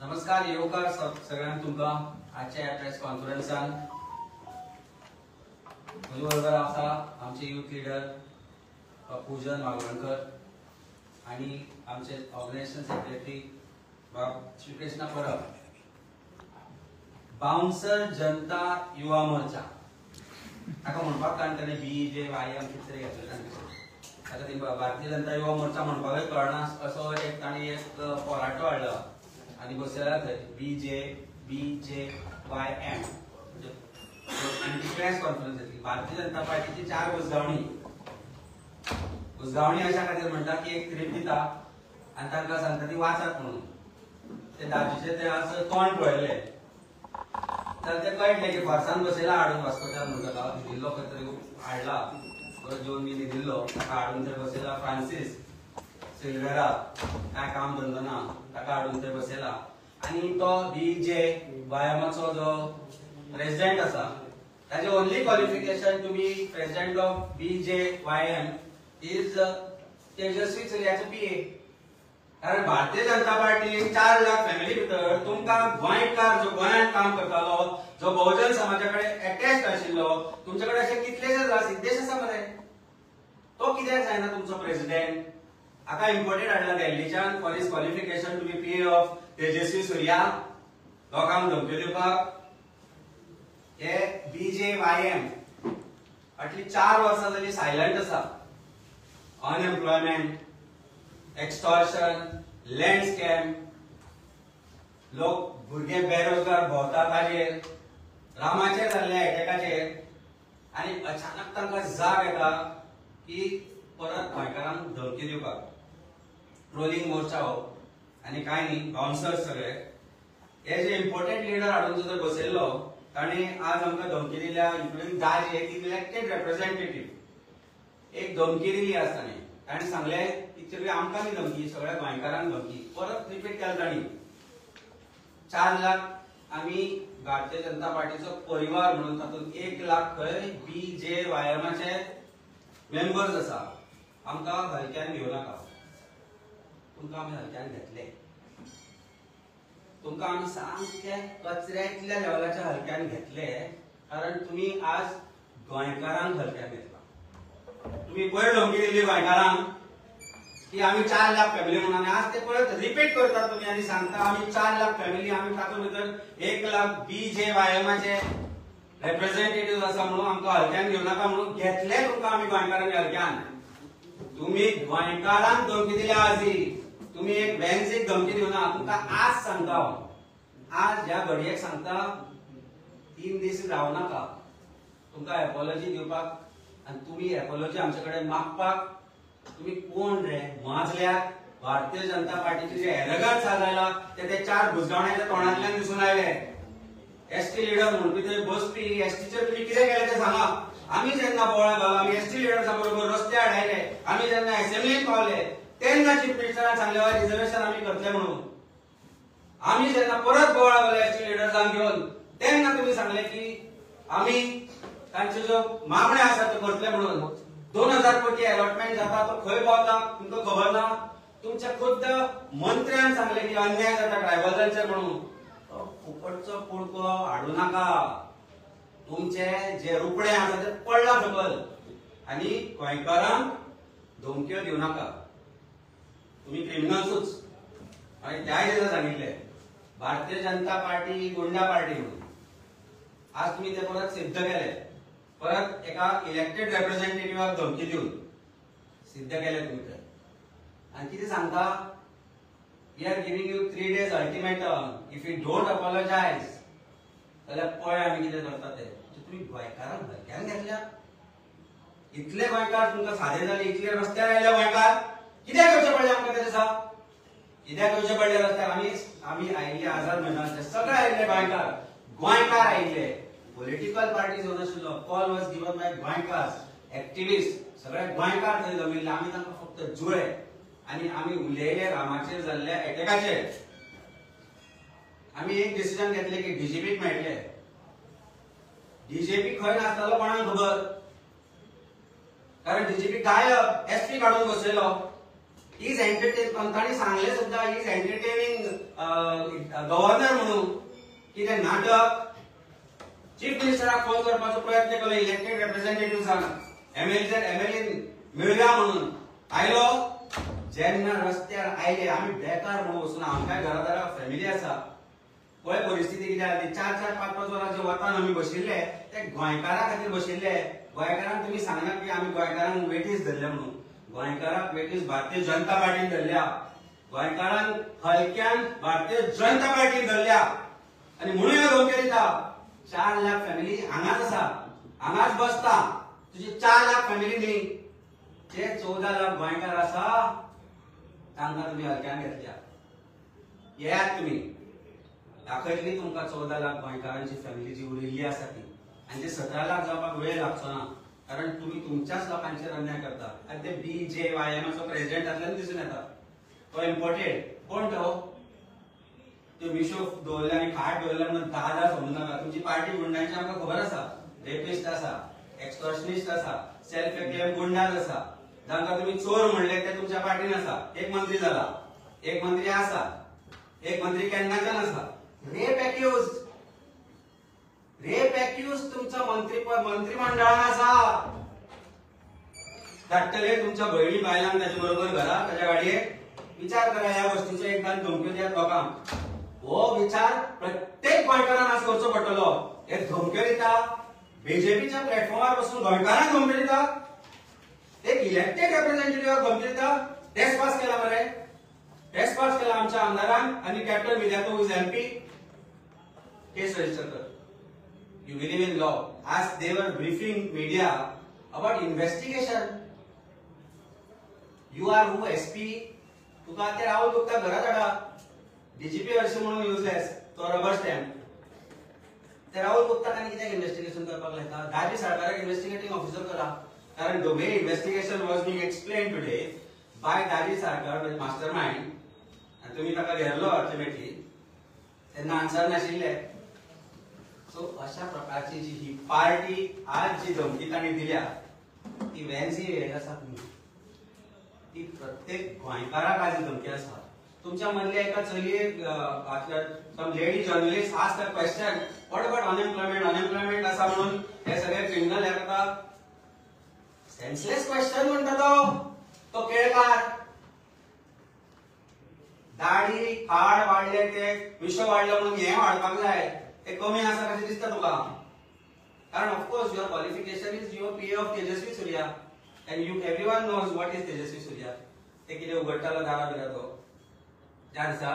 नमस्कार येवकार सगळ्यांक तुमका आजच्या प्रेस कॉन्फरन्सान म्हजे बरोबर आसा आमचे यूथ लीडर पूजन मालवणकर आणि आमचे ऑर्गनायझेशन सेक्रेटरी श्रीकृष्णा परब. बाउन्सर जनता युवा मोर्चा ताका म्हणपाक कारण त्याने BJYM कितें घेतलें ताका ती भारतीय जनता युवा मोर्चा म्हणपाकूय कळना असो एक ताणी एक पोराटो हाडलो आणि बसयला थंय BJYM म्हणजे प्रेस कॉन्फरन्स जातली. भारतीय जनता पार्टीची 4 उजगावणी अशा खातीर म्हणटा की एक क्रीप दिता आनी तांकां सांगता ती वाचात म्हणून. ते दाजीचे ते असं तोंड पळयले तर ते कळटले की फारसान बसयला हाडून वास्कोच्यान म्हणटा दिल्लो खंय तरी हाडला बरो जेवन बी दिल्लो ताका हाडून थंय बसयला. फ्रांसीस सिल्वेरा काय काम धंदो ना ताका हाडून थंय बसयला आणि तो BJYMचो जो प्रेसिडेंट आसा ताजे only qualification to be president of BJYM is Tejasvi सूर्याचो PA. कारण भारतीय जनता पार्टी 4 लाख फॅमिली भितर तुमकां गोंयकार जो गोंयांत काम करतालो जो बहुजन समाजाकडे अटॅच्ड आशिल्लो तुमच्याकडे असे कितलेशे सिद्धेश आसा मरे तो कित्याक जायना तुमचो प्रेसिडेंट. हाका इम्पोर्टेड हाडला दिल्लीच्यान for his qualification to be PA of Tejasvi Surya. लोकांक धमक्यो दिवपाक हे BJYM फाटली 4 वर्सां जाली सायलंट आसा. अनएम्प्लॉयमेंट, एक्सटॉर्शन, लँड स्कॅम, लोक भुरगे बेरोजगार भोंवतात ताजेर रामाचेर जाल्ल्या एटॅकाचेर आनी अचानक तांकां जाग येता की परत गोंयकारांक धमकी दिवपाक. ट्रोलिंग मोर्चा हो आनी काय न्ही बाउन्सर्स सगळे हे जे इम्पोर्टंट लिडर हाडून जर बसयल्लो ताणें आज आमकां धमकी दिल्या इन्क्लुडींग दाज एक इलेक्टेड रिप्रेझेंटेटिव्ह एक धमकी दिली आसता न्ही. ताणें सांगलें की आमकां न्ही धमकी सगळ्या गोंयकारांक धमकी. परत रिपीट केलें तांणी 4 लाख आमी भारतीय जनता पार्टीचो परिवार म्हणून तातूंत 1 लाख खंय BJYMचे मेंबर्स आसा. आमकां हलक्यान घेवं नाका. तुमकां आमी हलक्यान घेतले. तुमकां आमी सामके कचऱ्यातल्या लेवलाच्या हलक्यान घेतले कारण तुमी आज गोंयकारांक हलक्यान घेतला. तुम्ही पयर धमकी दिली गोंयकारांक की आमी 4 लाख फॅमिली म्हणून आणि आज ते परत रिपीट करतात तुम्ही आणि सांगता आमी 4 लाख फॅमिली आमी तातूंत भितर 1 लाख BJYMचे रिप्रेझेंटेटिव्ह आसा म्हणून आमकां हलक्यान घेवं नाका म्हणून घेतले तुमकां आमी गोंयकारांक हलक्यान. तुम्ही गोंयकारांक धमकी दिल्या आजी तुम्ही एक वॅन्सीक धमकी दिवना. तुमकां आज सांगता आज ह्या घडयेक सांगता 3 दीस रावं नाका. तुमकां एपॉलॉजी दिवपाक आणि तुम्ही एपॉलॉजी आमच्याकडे मागपाक तुम्ही कोण रे माजल्यात. भारतीय जनता पार्टीचे जे एरगन्स जायला ते 4 भुजगावण्याच्या तोंडांतल्यान दिसून आयले. ST लीडर म्हणून ते बसपी STचे तुम्ही कितें केलें ते सांगा. आमी जेन्ना बोवाळ घालो आमी ST लिडर्सां बरोबर रस्ते आडायले आमी जेन्ना असेंब्लीत पावले तेन्ना चीफ मिनिस्टरान सांगले रिजर्वेशन आमी करतले म्हणून. आमी जेन्ना परत बोवाळ घालो ST लिडर्सांक घेवन तेन्ना तुम्ही सांगले की आमी तांचे जो मागणे आसा ते करतले म्हणून. 2000 कोटी अलॉटमेंट जाता तो खंय पावता तुमकां खबर ना. तुमच्या खुद्द मंत्र्यान सांगले की अन्याय जाता ट्रायबल्सांचेर म्हणून. फुकटचो पुडको हाडू नाका. तुमचे जे रुपडे आसा ते पडला सकल आनी गोंयकारांक धमक्यो दिवं नाका. तुम्ही क्रिमिनल्सूच आणि त्या दिसा सांगितले भारतीय जनता पार्टी गुंडा पार्टी म्हणून. आज तुम्ही ते परत सिद्ध केले. परत एका इलेक्टेड रिप्रेझेंटेटिव्हाक धमकी दिवन सिद्ध केले तुम्ही ते. आणि किती सांगता we are giving you 3 days ultimatum. If you don't apologise जाल्यार पळय आमी कितें करता ते. तुम्ही गोंयकारांक हलक्यान घेतल्या. इतले गोंयकार तुमकां सादे जाले इतले रस्त्यार आयले गोंयकार कित्याक येवचे पडले आमकां ते दिसा. कित्याक येवचे पडले रस्त्यार. आमी आयिल्ले आझाद मैदानाचे सगळे आयिल्ले गोंयकार आयिल्ले. पॉलिटिकल पार्टीज नाशिल्लो. कॉल वॉज गिवन बाय गोंयकार्स एक्टिविस्ट सगळे गोंयकार थंय जमिल्ले. आमी तांकां फक्त जुळे आनी आमी उलयले रामाचेर जाल्ल्या एटॅकाचेर. आमी एक डिसिजन घेतले की DGPक मेळटले. DGP खंय नासतालो कोणाक खबर कारण DGP गायब. SP काडून बसयलो इज एंटरटेन पंतांनी सांगले सुद्धा इज एंटरटेनिंग गव्हर्नर म्हणून की ते नाटक चीफ मिनिस्टराक फोन करपाचो प्रयत्न केलो इलेक्टेड रिप्रेझेंटेटिव्हजान एमएलए मेळया म्हणून आयलो जेन्ना रस्त्यार आयले आमी बेकार म्हणून वचून आमकां घरादारा फॅमिली आसा पळय परिस्थिती कितें आहा ती 4-4, 5-5 वरां जे वतान आमी बशिल्ले ते गोंयकारा खातीर बशिल्ले गोंयकारांक तुमी सांगना की आमी गोंयकारांक वेटीस धरल्या म्हणून गोंयकारांक वेटीस भारतीय जनता पार्टीन धरल्या गोंयकारांक हलक्यान भारतीय जनता पार्टीन धरल्या आनी म्हणून ह्यो धमक्यो दिता 4 लाख फॅमिली हांगाच आसा हांगाच बसता तुजी 4 लाख फॅमिली न्ही जे 14 लाख गोंयकार आसा तांकां तुमी हलक्यान घेतल्या येयात तुमी दाखयतली तुमकां 14 लाख गोंयकारांची फॅमिली जी उरिल्ली आसा ती आनी ते 17 लाख जावपाक वेळ लागचो ना कारण तुम्ही तुमच्याच लोकांचेर अन्याय करता आनी ते BJYMचो प्रेसिडेंटांतल्यान दिसून येता तो इम्पोर्टेड कोण तो मिशो दवरले आनी खाट दवरले म्हणून दादा समजू नाका तुमची पार्टी गुंडांची आमकां खबर आसा रेपिस्ट आसा एक्सटॉर्शनिस्ट आसा सेल्फ एक्लेम गुंडाज आसा जांकां तुम्ही चोर म्हणले ते तुमच्या पार्टीन आसा एक मंत्री जाला एक मंत्री आसा एक मंत्री केन्नाच्यान आसा रेप एक्यूज तुमचा मंत्रिमंडळान आसा धाडटले तुमच्या भयणी बायलांक त्याच्या बरोबर घरा त्याच्या गाडयेक विचार करा ह्या गोष्टीचो एकदां धमक्यो दियात लोकांक हो विचार प्रत्येक गोंयकारान आज करचो पडटलो हे धमक्यो दिता बीजेपीच्या प्लॅटफॉर्मार बसून गोंयकारांक धमक्यो दिता एक इलेक्टेड रिप्रेझेंटेटिव्हाक धमक्यो दिता टेस्ट पास केला मरे टेस्ट पास केला आमच्या आमदारान आणि कॅप्टन विद्यार्थी इज एमपी केस रजिस्टर कर You believe in law. As they were briefing media about investigation, you are who SP? तुका आता राहुल गुप्ता घरात हाडा DGP वर्ष म्हणून युजलेस तो रबर स्टॅम्प ते राहुल गुप्ता कानी कित्याक इन्व्हेस्टिगेशन करपाक लायता दाजी सरकाराक इन्व्हेस्टिगेटिंग ऑफिसर करा कारण the way investigation was being explain today by दाजी सरकार मास्टरमाइंड आणि तुम्ही ताका घेरलो अल्टिमेटली तेन्ना आन्सर नाशिल्ले सो अशा प्रकारची जी ही पार्टी आज जी धमकी ताणी दिल्या ती वेन्सी आसा ती प्रत्येक गोंयकाराक आज धमकी आसा तुमच्या मदले एका चलयेक some lady journalist ask the question what about unemployment आसा म्हणून हे सगळे क्रिमिनल हे करता सेन्सलेस क्वेश्चन म्हणटा तो केळकार दाढी खाड वाढले ते विश्व वाढलं म्हणून हे वाढपाक जाय ते कमी आसा कशें दिसता तुका कारण of course your qualification is your PA of Tejasvi Surya and you everyone knows what is Tejasvi Surya ते कितें उगडटालो दारा बिरा तो त्या दिसा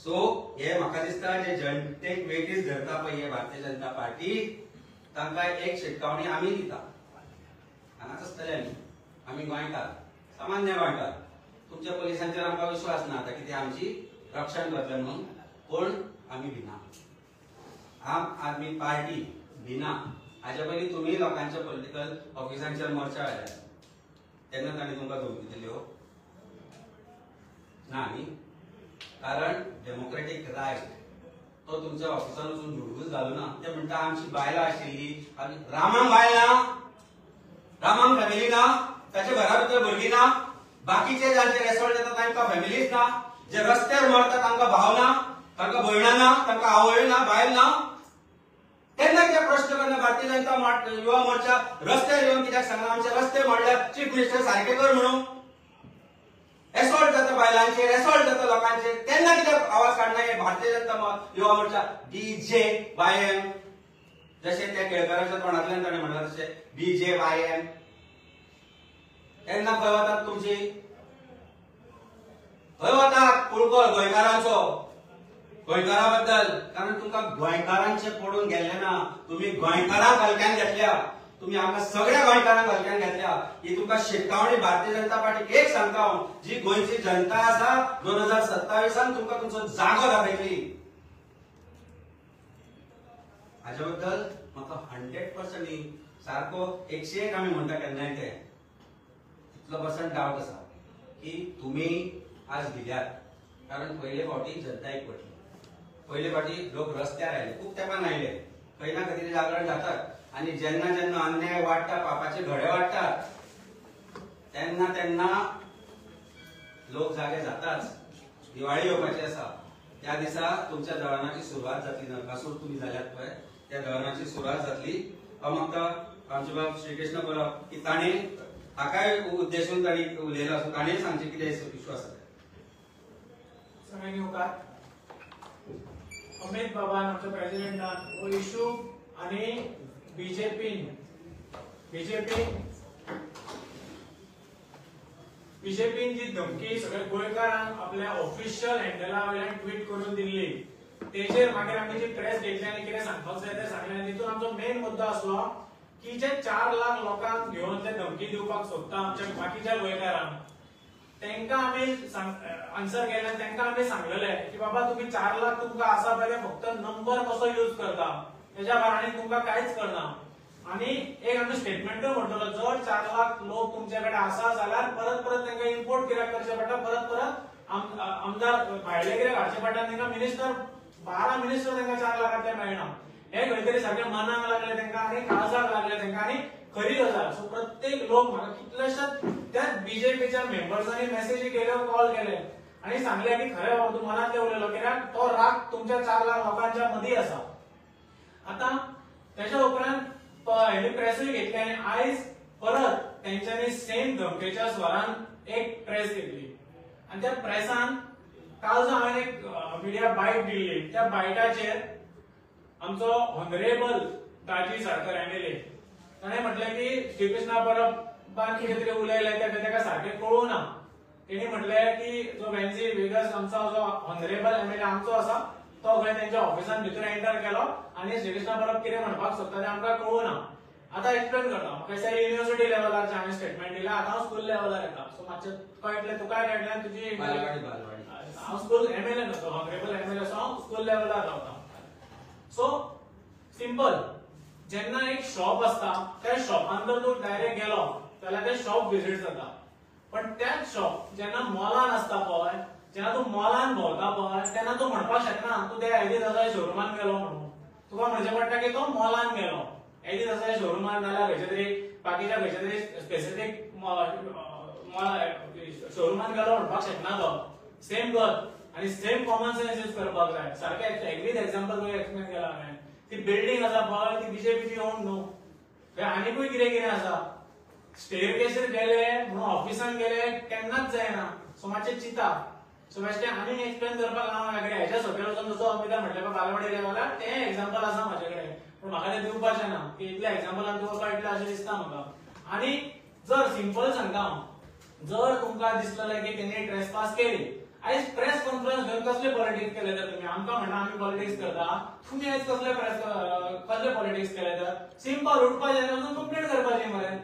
सो हे म्हाका दिसता जे जनतेक वेटीस धरता पळय हे भारतीय जनता पार्टी तांकां एक शिटकावणी आमी दिता हांगाच आसतले आमी गोंयकार सामान्य गोंयकार तुमच्या पुलिसांचेर आमकां विश्वास ना आता की ते आमची रक्षण करतले म्हणून पूण आमी भिना आम आदमी पार्टी भिना हाच्या पयलीं तुम्ही लोकांच्या पॉलिटिकल ऑफिसांचेर मोर्चा हाडल्या तेन्ना तांणी तुमकां धमकी दिल्यो ना न्ही कारण डेमोक्रेटिक रायट तो तुमच्या ऑफिसान वचून झुडगूच घालू ना ते म्हणटा आमची बायलां आशिल्ली रामांक बायल ना रामांक फॅमिली ना ताच्या घरा भितर भुरगीं ना बाकीचे जांचे रेसॉर्ट येता तांकां फॅमिलीच ना जे रस्त्यार मरता तांकां भाव ना तांकां भयणां ना तांकां आवय ना बायल ना तेन्ना कित्याक प्रश्न करना भारतीय जनता युवा मोर्चा रस्त्यार येवन कित्याक सांगना आमचे रस्ते मोडल्यात चीफ मिनिस्टर सारके कर म्हणून एसॉल्ट जाता बायलांचेर एसॉल्ट जाता लोकांचेर तेन्ना कित्याक आवाज काडना हे भारतीय जनता युवा मोर्चा BJYM जशें त्या केळकाराच्या तोंडांतल्यान ताणें म्हणलां तशें BJYM तेन्ना खंय वतात तुमची खंय वतात कुळकोल गोंयकारांचो गोंयकारा बद्दल कारण तुमकां गोंयकारांचे पडून गेल्ले ना तुम्ही गोंयकारांक हलक्यान घेतल्या तुम्ही आमकां सगळ्या गोंयकारांक हलक्यान घेतल्या ही तुमकां शिटकावणी भारतीय जनता पार्टीक एक सांगता हांव जी गोंयची जनता आसा 2027 तुमकां तुमचो जागो दाखयतली हाच्या बद्दल म्हाका 100% सारको 101 आमी म्हणटा केन्नाय ते इतलो पर्संट डावट आसा की तुम्ही आज दिल्यात कारण पयले फावटी जनता एकवटली पयले फावटी लोक रस्त्यार आयले खूब तेंपान आयले खंय ना खंय तरी जागरण जातात आणि जेन्ना जेन्ना अन्याय वाडटा पापाचे घडे वाडटात तेन्ना तेन्ना लोक जागे जाताच दिवाळी येवपाची आसा त्या दिसा तुमच्या दळणाची सुरवात जातली नरकासूर तुम्ही जाल्यात पळय त्या दळणाची सुरवात जातली म्हाका आमचे बाब श्रीकृष्ण परब की ताणे हाकाय उद्देशून ताणी उलयलो आसा ताणे सांगचे कितें इश्यू आसा सगळ्यांनी उपकार अमित बाबान आमच्या प्रेसिडेंटान हो इश्यू आणि बीजेपीन जी धमकी सगळ्या गोंयकारांक आपल्या ऑफिशियल हँडला वयल्यान ट्वीट करून दिल्ली तेजेर मागीर आमी जी प्रेस घेतली आनी कितें सांगपाक जाय तें सांगलें तितून आमचो मेन मुद्दो आसलो की जे 4 लाख लोकांक घेवन ते धमकी दिवपाक सोदता आमच्या बाकीच्या गोंयकारांक तांकां आमी आन्सर केलें तांकां आमी सांगलेलें की बाबा तुम्ही 4 लाख तुमकां आसा बरें फक्त नंबर कसो यूज करता तेज्या कारणान तुमकां कांयच कळना आणि एक आमी स्टेटमेंटूय म्हणटलो जर 4 लाख लोक तुमचे कडेन आसा जाल्यार परत तांकां इम्पोर्ट कित्याक करचें पडटा परत आमदार भायले कित्याक हाडचे पडटा तांकां मिनिस्टर 12 मिनिस्टर तांकां 4 लाखांतले मेळना हे खंय तरी सारकें मनाक लागले तांकां आनी काळजाक लागले तांकां आनी खरी गजाल सो प्रत्येक लोक म्हाका कितलेशेच त्या बीजेपीच्या मेंबर्सांनी मेसेजी केल्यो कॉल केले आनी सांगले की खरें बाबा तूं मनांतले उलयलो कित्याक तो राग तुमच्या 4 लाख लोकांच्या मदीं आसा आता त्याच्या उपरांत हेणी प्रेसूय घेतली आनी आयज परत तेंच्यांनी सेम धमकेच्या स्वरान एक प्रेस घेतली आनी त्या प्रेसान काल जो हांवें एक मिडिया बायट दिल्ली त्या बायटाचेर आमचो ऑनरेबल दाजी साळकर एमएलए ताणें म्हटलें की श्रीकृष्णा परबान कितें तरी उलयलें तें ताका सारकें कळूं ना तेणी म्हटलें की जो वेन्सी वेगस आमचो जो ऑनरेबल एमएलए आमचो आसा तो खंय तेंच्या ऑफिसान भितर एंटर केलो आनी श्रीकृष्णा परब कितें म्हणपाक सोदता तें आमकां कळूं ना आतां एक्सप्लेन करता म्हाका दिसता युनिव्हर्सिटी लेवलार हांवें स्टेटमेंट दिला आतां हांव स्कूल लेवलार येता सो मातशें कळटलें तुकाय कळटलें तुजी हांव स्कूल एमएलए न्हू ऑनरेबल एमएलए सो हांव स्कूल लेवलार रावता सो सिंपल जेन्ना एक शॉप असता त्या शॉपान जर तूं डायरेक्ट गेलो जाल्यार ते शॉप विजीट जाता पण त्याच शॉप जेन्ना मॉलान असता पळय जेन्ना तूं मॉलान भोंवता पळय तेन्ना तूं म्हणपाक शकना तूं त्या एडिदासा शोरुमान गेलो म्हणून तुका म्हणचें पडटा की तो मॉलान गेलो एडिदासा शोरुमान नाल्यार खंयच्या तरी बाकीच्या खंयच्या तरी स्पेसिफीक शोरुमान गेलो म्हणपाक शकना तो सेम गत आनी सेम कॉमन सेन्स यूज करपाक जाय सारकें एग्रीड एक्झाम्पल तुवें एक्सप्लेन केला हांवें ती बिल्डिंग आसा पळय ती बीजेपीची ओन न्हू थंय आनीकूय कितें आसा स्टेअरकेसीर गेले म्हणून ऑफिसान गेले केन्नाच जायना सो मातशें चिता सो बेश्टें आनीक एक्सप्लेन करपाक हांव म्हाजे कडेन हेच्या सकयल वचून जसो अमिता म्हटलें बालवाडी लेवलार तें एक्झाम्पल आसा म्हाजे कडेन पूण म्हाका तें दिवपाचें ना की इतल्या एक्झाम्पलान तुका कळटलें अशें दिसता म्हाका आनी जर सिंपल सांगता हांव जर तुमकां दिसलें की तेणी ट्रेसपास केली आयज प्रेस कॉन्फरन्स घेवन कसले पॉलिटिक्स केले तर तुम्ही आमकां म्हणटा आमी पॉलिटिक्स करता तुम्ही आयज कसले पॉलिटिक्स केले तर सिंपल उठपाचें वचून कंप्लेंट करपाची मरे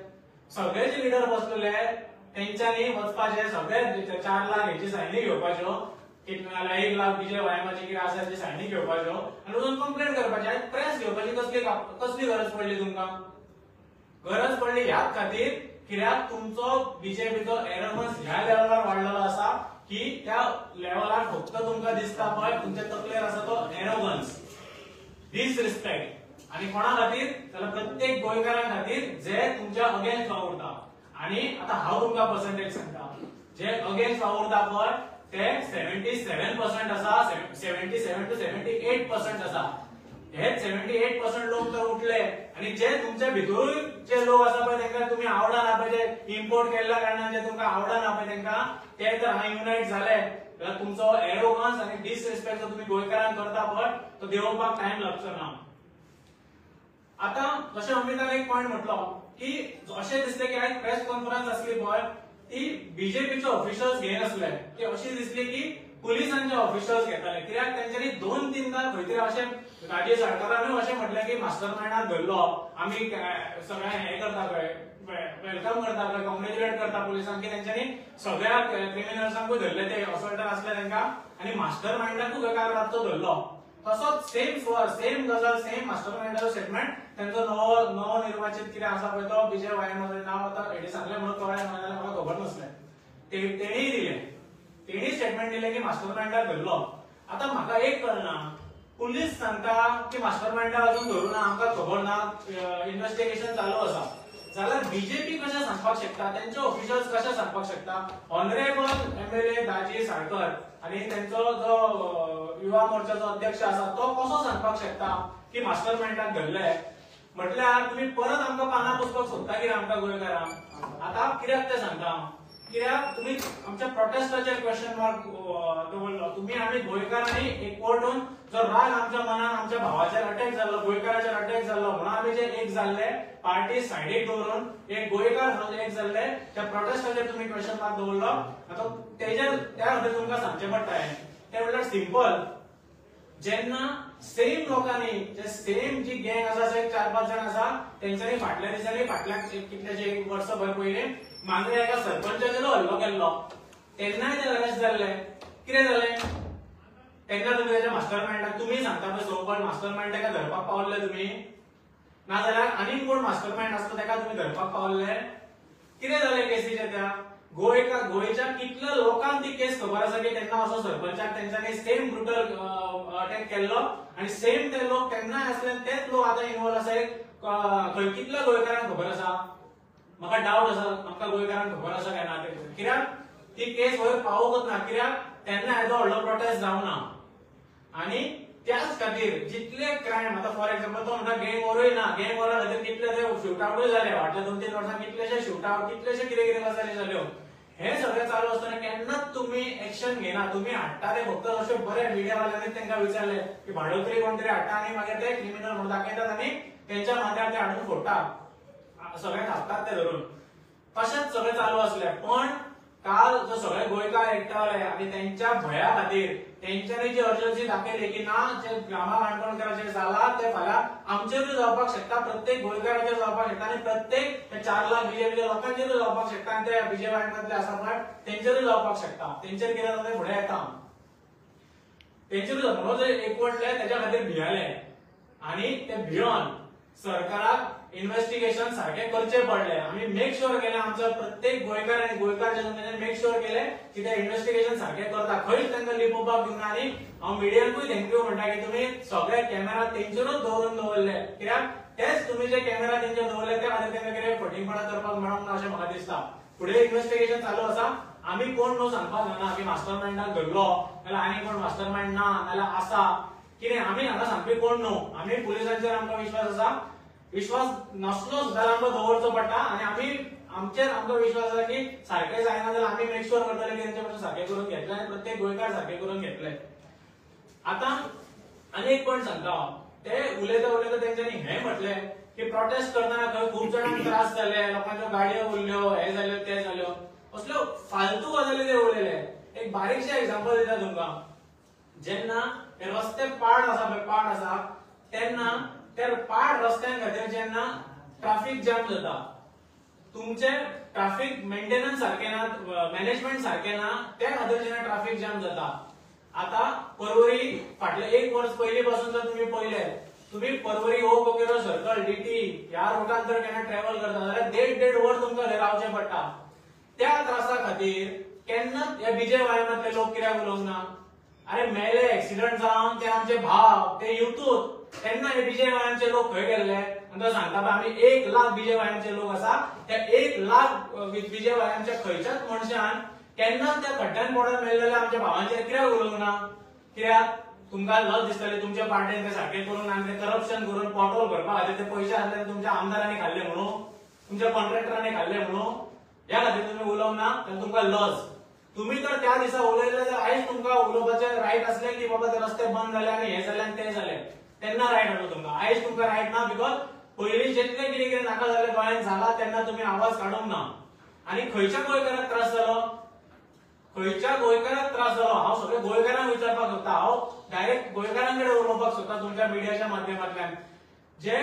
सगळे जे लिडर बसलेले तेंच्यांनी वचपाचे सगळे 4 लाख हेची सायनी घेवपाच्यो नाल्यार 1 लाख बीजे वायमाची कितें आसा तेची सायनी घेवपाच्यो आनी वचून कंप्लेंट करपाची आयज प्रेस घेवपाची कसली गरज पडली तुमकां गरज पडली ह्याच खातीर कित्याक तुमचो बीजेपीचो एरोगन्स ह्या लेवलार वाडलेलो आसा की त्या लेवलार फक्त तुमकां दिसता पळय तुमच्या तकलेर आसा तो एरोगन्स डिसरिस्पेक्ट आनी कोणा खातीर जाल्यार प्रत्येक गोंयकारां खातीर जे तुमच्या अगेन्स्ट वावुरता आनी आतां हांव तुमकां पर्संटेज सांगता जे अगेन्स्ट वावुरता पळय ते 77% आसा 77 to 78% आसा हे 78% लोक जर उठले आणि जे तुमच्या भितरूय जे लोक आसा पळय तांकां तुम्ही आवडना पळय जे इम्पोर्ट केल्ल्या कारणान जे तुमकां आवडना पळय तांकां ते जर हांगा युनायट झाले जाल्यार तुमचो एरोगन्स आनी डिसरिस्पेक्ट जो तुम्ही गोंयकारांक करता पळय तो देंवोवपाक टायम लागचो ना आता जशें अमितान एक पॉइंट म्हटलो की अशें दिसलें की आयज प्रेस कॉन्फरन्स आसली पळय ती बीजेपीचे ऑफिशियल्स घेनासले ती अशी दिसली की पुलिसांचे ऑफिशियल्स घेताले कित्याक तेंच्यांनी 2-3दा खंय तरी अशें राजे सरकारानूय अशें म्हटलें की मास्टर माइंडाक धरलो आमी सगळ्यांक हें करता पळय वेलकम करता पळय कॉंग्रॅच्युलेट करता पुलिसांक की तेंच्यांनी सगळ्या क्रिमिनल्सांकूय धरले ते असॉल्टार आसले तांकां आनी मास्टर माइंडाकूय एका रातचो धरलो तसोच सेम स्वर सेम गजाल सेम मास्टर माइंडाचो स्टेटमेंट तांचो नवो निर्वाचित कितें आसा पळय तो विजय वायमाचें नांव आतां हेणी सांगलें म्हणून कळ्ळें नाजाल्यार म्हाका खबर नासलें तेणीय दिलें तेणी स्टेटमेंट दिलें की मास्टर माइंडाक धरलो आतां म्हाका एक कळना पुलीस सांगता की मास्टर माइंडाक अजून धरूना आमकां खबर ना इन्व्हेस्टिगेशन चालू आसा जाल्यार बीजेपी कशें सांगपाक शकता, त्यांचे ऑफिशियल्स कशें सांगपाक शकता, ऑनरेबल MLA दाजी साळकर आणि त्यांचो जो युवा मोर्चाचो अध्यक्ष आसा तो कसो सांगपाक शकता की मास्टर माइंडाक धरले. म्हटल्यार तुम्ही परत आमकां पानां पुसपाक सोदता कितें आमकां गोंयकारांक. आता कित्याक ते सांगता, कित्याक तुम्ही आमच्या प्रोटेस्टाचेर क्वेश्चन मार्क दवरलो. तुम्ही आमी गोंयकारांनी एकवटून जो राग आमच्या मनान आमच्या भावाचेर अटॅक जाल्लो, गोंयकाराचेर अटॅक जाल्लो म्हणून आमी जे एक जाल्ले, पार्टी सायडीक दवरून एक गोंयकार म्हणून एक जाल्ले, त्या प्रोटेस्टाचेर तुम्ही क्वेश्चन मार्क दवरलो. आता तेजेर त्या खातीर तुमकां सांगचें पडटा ते म्हणल्यार सिंपल. जेन्ना सेम लोकांनी जे सेम जी गँग आसा, एक 4-5 जण आसा, तेंच्यांनी फाटल्या दिसांनी फाटल्या कितलेशे एक वर्सभर पयलीं मागीर एका सरपंचाचेर हल्लो केल्लो. तेन्नाय ते अरेस्ट जाल्ले. कितें जालें? तेन्ना तुमी तेच्या मास्टर माइंडाक तुमी सांगता पळय सोकॉल्ड मास्टर माइंड ताका धरपाक पावल्ले तुमी, नाजाल्यार आनीक कोण मास्टर माइंड आसता ताका तुमी धरपाक पावल्ले. कितें जालें केसीच्या त्या गोंयच्या कितल्या लोकांक ती केस खबर आसा की तेन्ना असो सरपंचाक तेंच्यांनी सेम ब्रुटल अटॅक केल्लो आणि सेम ते लोक तेन्नाय आसले, तेच लोक आतां इन्वॉल्व आसा. खंय कितल्या गोंयकारांक खबर आसा? म्हाका डावट आसा आमकां गोंयकारांक खबर आसा काय ना ते. कित्याक ती केस वयर पावोकच ना. कित्याक तेन्ना येदो व्हडलो प्रोटेस्ट जावना. आणि त्याच खातीर जितले क्रायम, आता फॉर एक्झाम्पल तो म्हणटा गँग वॉरूय ना, गँग वॉरा खातीर कितले ते शूटआउटूय जाले फाटल्या 2-3 वर्सां, कितलेशे शूटआउट, कितलेशे कितें कितें गजाली जाल्यो. हे सगळें चालू आसतना केन्नाच तुम्ही एक्शन घेना. तुम्ही हाडटा ते फक्त अशे बरे मिडियावाल्यांनी तांकां विचारले की भाडोत्री कोण तरी हाडटा आणि मागीर ते क्रिमिनल म्हणून दाखयतात आणि तेंच्या माथ्यार ते हाडून फोडटात, सगळे थापतात ते धरून. तशेंच सगळें चालू आसलें. पण काल जो सगळे गोंयकार एकठावले आणि त्यांच्या भया खातीर तेंच्यांनी जी अर्जन्सी दाखयली की ना, जे रामा काणकोणकाराचेर जाला ते फाल्यां आमचेरूय जावपाक शकता, प्रत्येक गोंयकाराचेर जावपाक शकता आणि प्रत्येक 4 लाख बीजेपीच्या लोकांचेरूय जावपाक शकता आणि ते बीजेपी आसा पळय तेंचेरूय जावपाक शकता. तेंचेर कितें जाता फुडें येता, तेंचेरूय म्हणून जे एकवटले तेच्या खातीर भियाले आणि ते भियोन सरकाराक इन्व्हेस्टिगेशन सारखे करचे पडले. आम्ही मेक शुअर केले, आमचं प्रत्येक गोंयकार आणि गोंयकार जनतेने मेक शुअर केले की ते इन्व्हेस्टिगेशन सारखे करता, खंयच तांकां लिपोवपाक दिवना. आणि हांव मिडियांकूय थँक्यू म्हणटा की तुम्ही सगळे कॅमेरा तेंचेरूच दवरले. कित्याक तेच तुम्ही जे कॅमेरा तेंचेर दवरले त्या खातीर तांकां कितें फटींगपणा करपाक मेळोंक ना अशें म्हाका दिसता. फुडें इन्व्हेस्टिगेशन चालू आसा. आमी कोण न्हू सांगपाक जायना की मास्टर माइंडाक धरलो नाल्यार आनी कोण मास्टर माइंड ना नाल्यार आसा कितें, आमी हांगा सांगपी कोण न्हू. आमी पुलिसांचेर आमकां विश्वास आसा. विश्वास नसलो जाल्यार आमकां दवरचो पडटा आणि आमी आमचेर आमकां विश्वास आसा की सारकें जायना जाल्यार आमी मेक शुअर करतले की तेंचे पासून सारकें करून घेतले आनी प्रत्येक गोंयकार सारकें करून घेतले. आतां आनी एक पॉयंट सांगता हांव. ते उलयता तेंच्यांनी हें म्हटलें की प्रोटेस्ट करतना खंय खूब जाणांक त्रास जाले, लोकांच्यो गाडयो उरल्यो, हे जाल्यो ते जाल्यो, असल्यो फालतू गजाली ते उलयले. एक बारीकशें एग्जांपल दिता तुमकां. जेन्ना हे रस्ते पाड आसा पळय, पाड आसा तेन्ना त्या पाड रस्त्यां खातीर जेन्ना ट्रॅफिक जॅम जाता, तुमचे ट्रॅफिक मेंटेनन्स सारखे ना, मॅनेजमेंट सारखे ना, त्या खातीर जेन्ना ट्रॅफिक जॅम जाता. आता परवरी फाटले 1 वर्स पयलीं पासून जर तुम्ही पळयले, तुम्ही परवरी ओ कोकेरो सर्कल DT ह्या रोडान जर केन्ना ट्रॅव्हल करता जाल्यार 1.5 वर तुमकां थंय रावचें पडटा. त्या त्रासा खातीर केन्नाच हे BJP लोक कित्याक उलोवंक ना? अरे मेले, एक्सिडंट जावन ते आमचे भाव ते युथूत, तेन्ना हे BJP लोक खंय गेल्ले आनी तो सांगता आमी 1 लाख BJP लोक आसा. त्या 1 लाख BJP खंयच्याच मनशान केन्नाच त्या खड्ड्यान पडून मेल्लेल्या आमच्या भावांचेर कित्याक उलोवंक ना? कित्याक तुमकां लज दिसतले तुमच्या पार्टीन ते सारकें करून आनी ते करप्शन करून पोटोल भरपा खातीर ते पयशे आसले तुमच्या आमदारांनी खाल्ले म्हणून, तुमच्या कॉन्ट्रॅक्टरांनी खाल्ले म्हणून, ह्या खातीर तुमी उलोवंक ना जाल्यार तुमकां लज. तुम्ही तर त्या दिसा उलयले जाल्यार आयज तुमकां उलोवपाचें रायट आसलें की बाबा ते रस्ते बंद जाले आनी हे जाले आनी ते जाले, तेन्ना रायट आसलो तुमकां. आयज तुमकां रायट ना, बिकॉज पयलीं जितलें कितें कितें नाका जाल्लें गोंयांत जाला तेन्ना तुमी आवाज काडूंक ना. आनी खंयच्या गोंयकाराक त्रास जालो? खंयच्या गोंयकाराक त्रास जालो? हांव सगळ्या गोंयकारांक विचारपाक सोदता. हांव डायरेक्ट गोंयकारांकडे उलोवपाक सोदता तुमच्या मिडियाच्या माध्यमांतल्यान. जे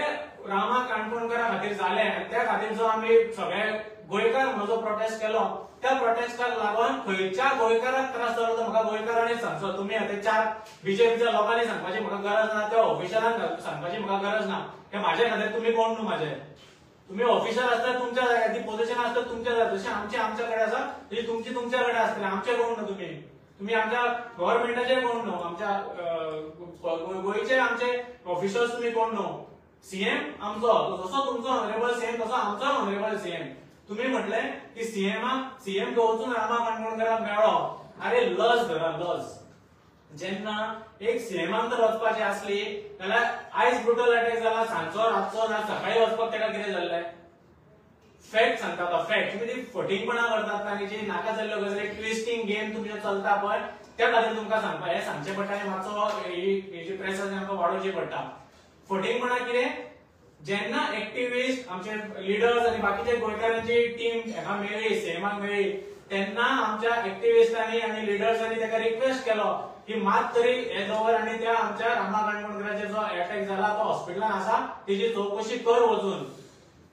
रामा काणकोणकारा खातीर जाले त्या खातीर जो आमी सगळे गोंयकार म्हणून जो प्रोटेस्ट केलो, त्या प्रोटेस्टाक लागून खंयच्या गोंयकाराक त्रास जालो तो म्हाका गोंयकारांनी सांगचो. तुमी आतां 4 BJPच्या लोकांनी सांगपाची म्हाका गरज ना, त्या ऑफिशलांक सांगपाची म्हाका गरज ना. हे म्हाजे खातीर तुमी कोण न्हू म्हाजे. तुम्ही ऑफिसर आसता तुमच्या जाग्यार, ती पोझिशन आसता तुमच्या जाग्यार, जशी आमची आमच्या कडेन आसा तशी तुमची तुमच्या कडेन आसतली. आमचे कोण न्हू तुमी. तुम्ही आमच्या गव्हर्नमेंटाचे कोण न्हू, आमच्या गोंयचे आमचे ऑफिसर्स तुम्ही कोण न्हू. सीएम आमचो जसो तुमचो ऑनरेबल सीएम तसो आमचो ऑनरेबल सीएम. तुम्ही म्हटले की सीएम तो वचून रामा काणकोणकराक मेळ्ळो. अरे लज धरा लज. जेन्ना एक सीएमान जर वचपाची असली जाल्यार आयज ब्रुटल अटॅक जाला सांजचो रातचो ना सकाळी वचपाक तेका कितें जाल्लें. फॅक्ट सांगता तो फॅक्ट. तुम्ही ती फटींगपणा करतात आनी जी नाका जाल्ल्यो गजाली ट्विस्टिंग गेम तुमचे चलता पळय त्या खातीर तुमकां सांगपा हें सांगचें पडटा आनी मातसो हेजी प्रेस आमकां वाडोवची पडटा. फटींगपणा कितें जेन्ना एक्टिविस्ट आमचे लिडर्स आनी बाकीचे गोंयकारांची टीम हेका मेळ्ळी सीएमाक मेळ्ळी तेन्ना आमच्या एक्टिविस्टांनी आनी लिडर्सांनी ताका रिक्वेस्ट केलो की मात तरी हे दवर आनी त्या आमच्या रामा काणकोणकराचेर जो अटॅक जाला तो हॉस्पिटलान आसा तेजी चवकशी कर वचून.